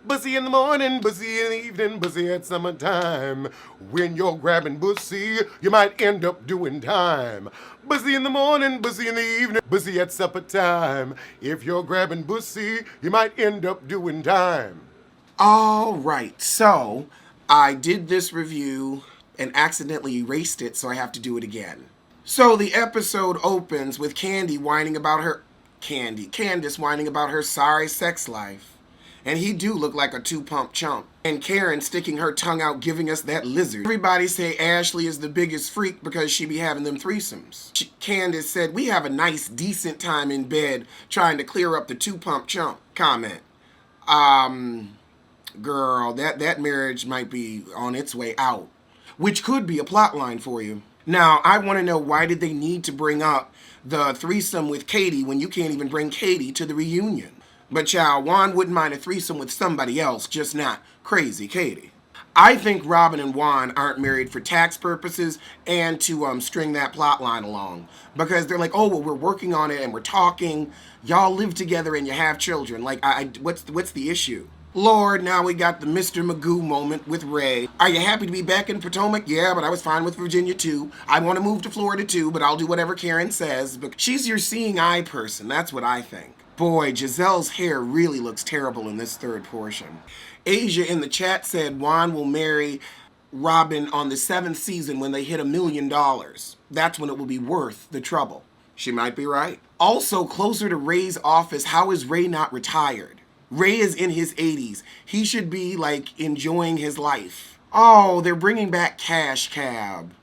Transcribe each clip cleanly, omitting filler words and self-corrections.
Bussy in the morning, bussy in the evening, bussy at summertime. When you're grabbing bussy, you might end up doing time. Bussy in the morning, bussy in the evening, bussy at supper time. If you're grabbing bussy, you might end up doing time. All right, so I did this review and accidentally erased it, so I have to do it again. So the episode opens with Candace whining about her sorry sex life. And he do look like a two-pump chump. And Karen sticking her tongue out giving us that lizard. Everybody say Ashley is the biggest freak because she be having them threesomes. Candace said, we have a nice, decent time in bed trying to clear up the two-pump chump comment. Girl, that marriage might be on its way out. Which could be a plot line for you. Now, I want to know, why did they need to bring up the threesome with Katie when you can't even bring Katie to the reunion? But child, Juan wouldn't mind a threesome with somebody else, just not crazy Katie. I think Robin and Juan aren't married for tax purposes and to string that plot line along. Because they're like, oh, well, we're working on it and we're talking. Y'all live together and you have children. Like, what's the issue? Lord, now we got the Mr. Magoo moment with Ray. Are you happy to be back in Potomac? Yeah, but I was fine with Virginia too. I want to move to Florida too, but I'll do whatever Karen says. But she's your seeing eye person, that's what I think. Boy, Giselle's hair really looks terrible in this third portion. Asia in the chat said Juan will marry Robin on the 7th season when they hit $1 million. That's when it will be worth the trouble. She might be right. Also, closer to Ray's office, how is Ray not retired? Ray is in his 80s. He should be, like, enjoying his life. Oh, they're bringing back Cash Cab.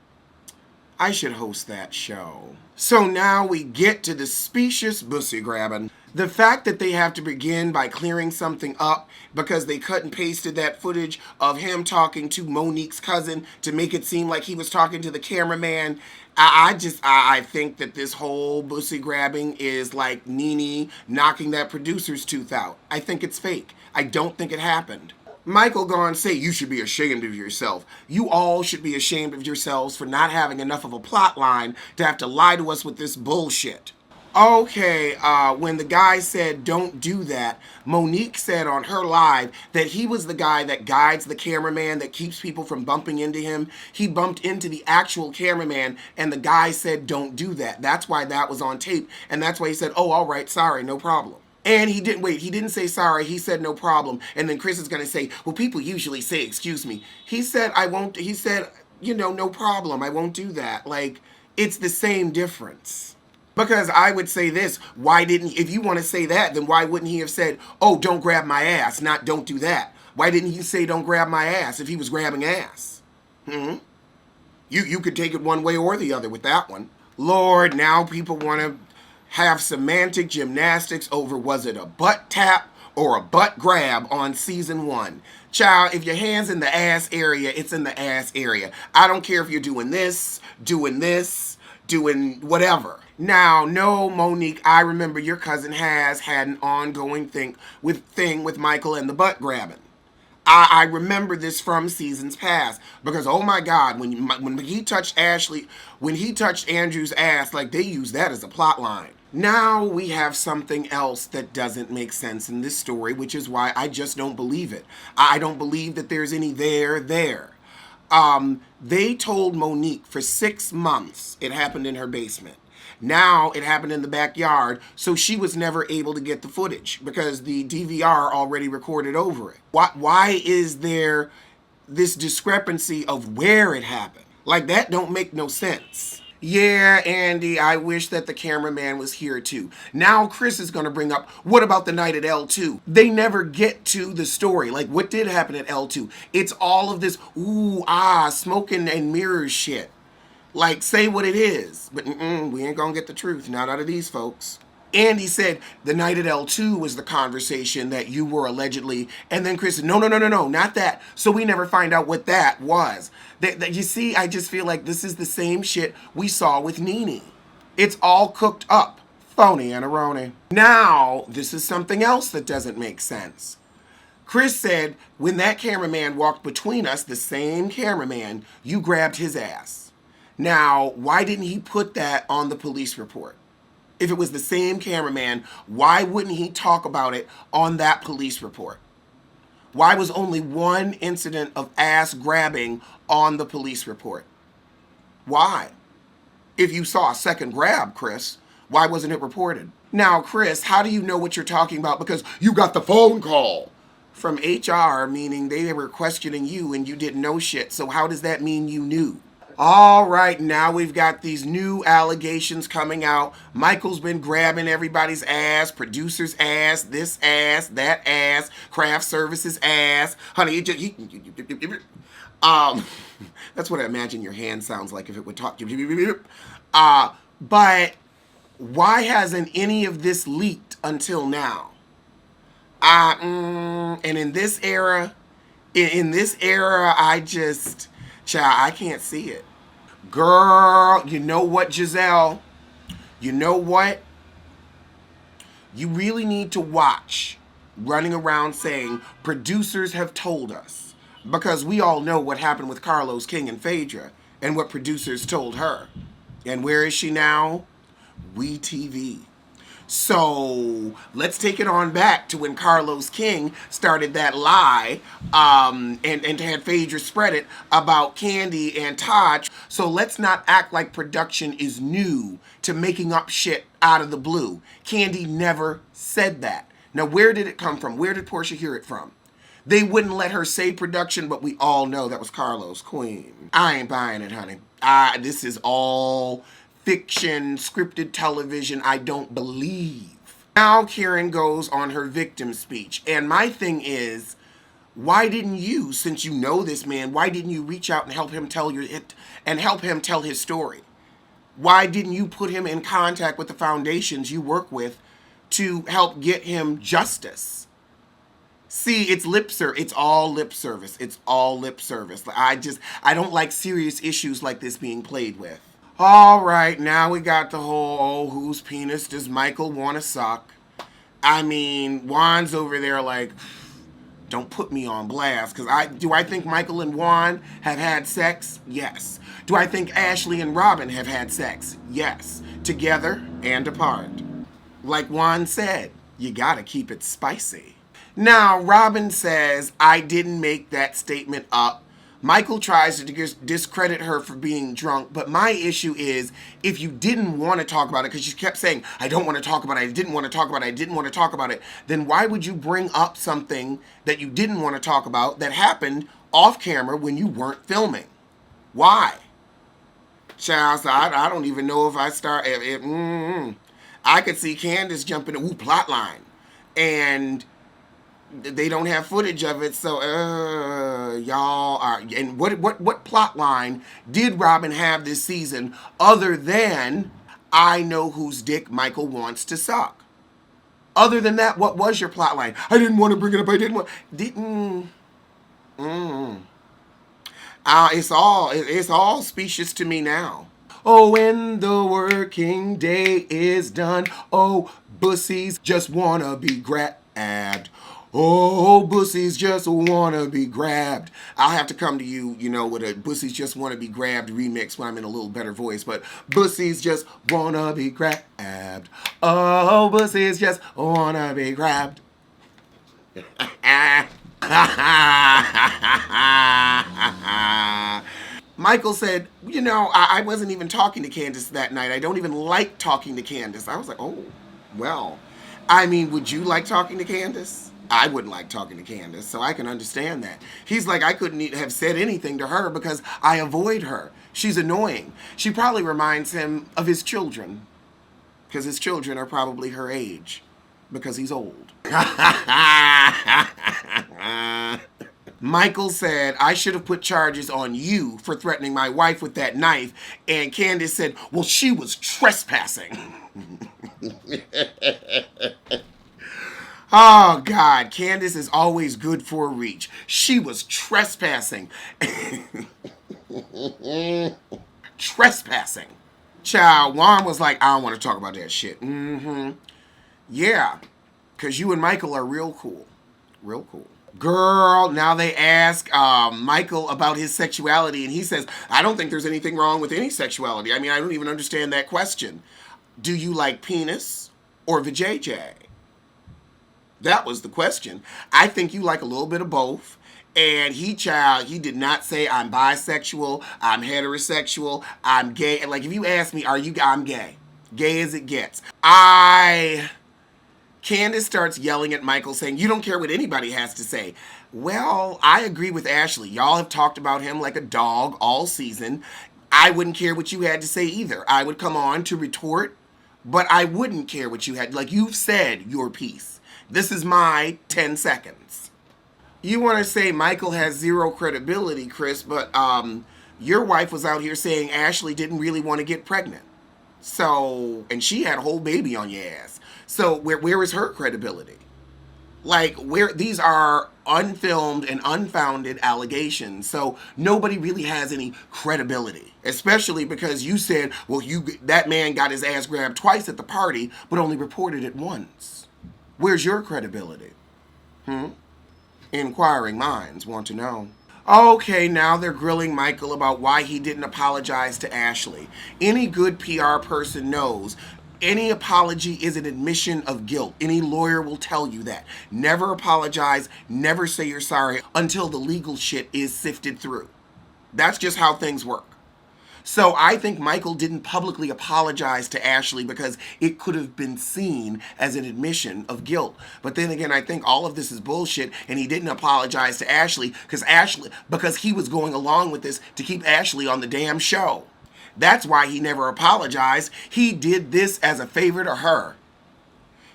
I should host that show. So now we get to the specious bussy grabbing. The fact that they have to begin by clearing something up because they cut and pasted that footage of him talking to Monique's cousin to make it seem like he was talking to the cameraman. I think that this whole bussy grabbing is like Nene knocking that producer's tooth out. I think it's fake. I don't think it happened. Michael gone say, you should be ashamed of yourself. You all should be ashamed of yourselves for not having enough of a plot line to have to lie to us with this bullshit. Okay, when the guy said don't do that, Monique said on her live that he was the guy that guides the cameraman that keeps people from bumping into him. He bumped into the actual cameraman and the guy said don't do that. That's why that was on tape, and that's why he said, oh, all right, sorry, no problem. And he didn't say sorry, he said no problem. And then Chris is going to say, well, people usually say excuse me. He said, no problem, I won't do that. Like, it's the same difference. Because I would say this, if you want to say that, then why wouldn't he have said, oh, don't grab my ass, not don't do that? Why didn't he say don't grab my ass if he was grabbing ass? You could take it one way or the other with that one. Lord, now people want to have semantic gymnastics over was it a butt tap or a butt grab on season 1. Child, if your hand's in the ass area, it's in the ass area. I don't care if you're doing this, doing whatever. Now, no, Monique, I remember your cousin has had an ongoing thing with Michael and the butt grabbing. I remember this from seasons past because, oh my God, when he touched Andrew's ass, like, they used that as a plot line. Now we have something else that doesn't make sense in this story, which is why I just don't believe it. I don't believe that there's any there. They told Monique for 6 months it happened in her basement. Now it happened in the backyard, so she was never able to get the footage because the DVR already recorded over it. Why is there this discrepancy of where it happened? Like, that don't make no sense. Yeah, Andy, I wish that the cameraman was here too. Now Chris is going to bring up, what about the night at L2? They never get to the story. Like, what did happen at L2? It's all of this, smoking and mirrors shit. Like, say what it is. But we ain't gonna get the truth, not out of these folks. Andy said the night at L2 was the conversation that you were allegedly, and then Chris said, no, not that. So we never find out what that was. You see, I just feel like this is the same shit we saw with Nene. It's all cooked up. Phony and erroneous. Now, this is something else that doesn't make sense. Chris said, when that cameraman walked between us, the same cameraman, you grabbed his ass. Now, why didn't he put that on the police report? If it was the same cameraman, why wouldn't he talk about it on that police report? Why was only one incident of ass grabbing on the police report? Why? If you saw a second grab, Chris, why wasn't it reported? Now, Chris, how do you know what you're talking about? Because you got the phone call from HR, meaning they were questioning you and you didn't know shit. So how does that mean you knew? All right, now we've got these new allegations coming out. Michael's been grabbing everybody's ass, producer's ass, this ass, that ass, craft services ass. Honey, that's what I imagine your hand sounds like if it would talk. But why hasn't any of this leaked until now? And in this era, I just, child, I can't see it. Girl, you know what, Giselle? You know what? You really need to watch running around saying producers have told us, because we all know what happened with Carlos King and Phaedra and what producers told her. And where is she now? WeTV. So let's take it on back to when Carlos King started that lie and had Phaedra spread it about Kandi and Todd. So let's not act like production is new to making up shit out of the blue. Kandi never said that. Now, where did it come from? Where did Portia hear it from? They wouldn't let her say production, but we all know that was Carlos Queen. I ain't buying it, honey. This is all fiction, scripted television. I don't believe. Now Karen goes on her victim speech. And my thing is, why didn't you, since you know this man, why didn't you reach out and help him tell his story? Why didn't you put him in contact with the foundations you work with to help get him justice? See, it's all lip service. It's all lip service. I don't like serious issues like this being played with. All right, now we got the whole, whose penis does Michael want to suck? I mean, Juan's over there like, don't put me on blast, because do I think Michael and Juan have had sex? Yes. Do I think Ashley and Robin have had sex? Yes. Together and apart. Like Juan said, you gotta keep it spicy. Now, Robin says, I didn't make that statement up. Michael tries to discredit her for being drunk, but my issue is, if you didn't want to talk about it, because she kept saying, I don't want to talk about it, I didn't want to talk about it, I didn't want to talk about it, then why would you bring up something that you didn't want to talk about that happened off camera when you weren't filming? Why? Child, so I don't even know if I start, I could see Candace jumping, plot line, and they don't have footage of it, so y'all are. And what plot line did Robin have this season other than I know whose dick Michael wants to suck? Other than that, what was your plot line? I didn't want to bring it up. I didn't want. It's all specious to me now. Oh, when the working day is done, oh, bussies just wanna be grabbed. Oh, bussies just wanna be grabbed. I'll have to come to you, with a bussies just wanna be grabbed remix when I'm in a little better voice. But bussies just wanna be grabbed. Oh, bussies just wanna be grabbed. Michael said, I wasn't even talking to Candace that night. I don't even like talking to Candace. I was like, oh, well. I mean, would you like talking to Candace? I wouldn't like talking to Candace, so I can understand that. He's like, I couldn't have said anything to her because I avoid her. She's annoying. She probably reminds him of his children, because his children are probably her age, because he's old. Michael said, I should have put charges on you for threatening my wife with that knife. And Candace said, well, she was trespassing. Oh, God. Candace is always good for a reach. She was trespassing. Trespassing. Child, Juan was like, I don't want to talk about that shit. Yeah. Because you and Michael are real cool. Real cool. Girl, now they ask Michael about his sexuality, and he says, I don't think there's anything wrong with any sexuality. I mean, I don't even understand that question. Do you like penis or vajayjay? That was the question. I think you like a little bit of both. And he did not say I'm bisexual, I'm heterosexual, I'm gay. And like, if you ask me, I'm gay. Gay as it gets. Candace starts yelling at Michael saying, you don't care what anybody has to say. Well, I agree with Ashley. Y'all have talked about him like a dog all season. I wouldn't care what you had to say either. I would come on to retort, but I wouldn't care what you had. Like, you've said your piece. This is my 10 seconds. You want to say Michael has zero credibility, Chris, but your wife was out here saying Ashley didn't really want to get pregnant. So, and she had a whole baby on your ass. So where is her credibility? Like, where these are unfilmed and unfounded allegations. So nobody really has any credibility, especially because you said, well, that man got his ass grabbed twice at the party, but only reported it once. Where's your credibility? Inquiring minds want to know. Okay, now they're grilling Michael about why he didn't apologize to Ashley. Any good PR person knows any apology is an admission of guilt. Any lawyer will tell you that. Never apologize, never say you're sorry until the legal shit is sifted through. That's just how things work. So I think Michael didn't publicly apologize to Ashley because it could have been seen as an admission of guilt. But then again, I think all of this is bullshit, and he didn't apologize to Ashley because he was going along with this to keep Ashley on the damn show. That's why he never apologized. He did this as a favor to her.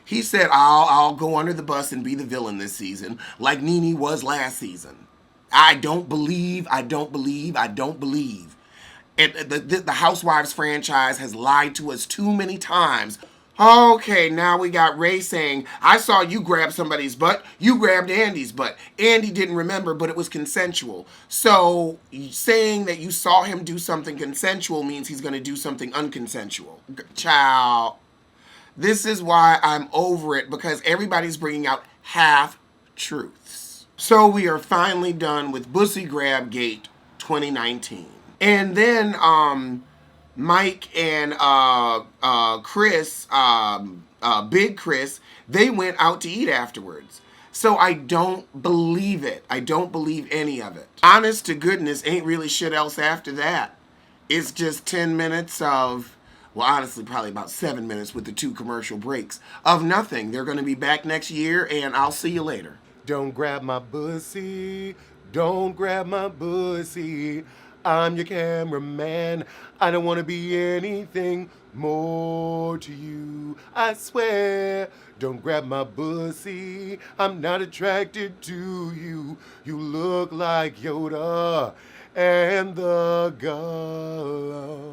He said, I'll go under the bus and be the villain this season, like Nene was last season. I don't believe. The Housewives franchise has lied to us too many times. Okay, now we got Ray saying, I saw you grab somebody's butt. You grabbed Andy's butt. Andy didn't remember, but it was consensual. So saying that you saw him do something consensual means he's going to do something unconsensual. Child, this is why I'm over it, because everybody's bringing out half-truths. So we are finally done with Bussy Grab Gate 2019. And then Mike and Chris, Big Chris, they went out to eat afterwards. So I don't believe it. I don't believe any of it. Honest to goodness, ain't really shit else after that. It's just 10 minutes of, well, honestly, probably about 7 minutes with the 2 commercial breaks of nothing. They're going to be back next year, and I'll see you later. Don't grab my pussy. Don't grab my pussy. I'm your cameraman. I don't want to be anything more to you. I swear. Don't grab my pussy. I'm not attracted to you. You look like Yoda and the God.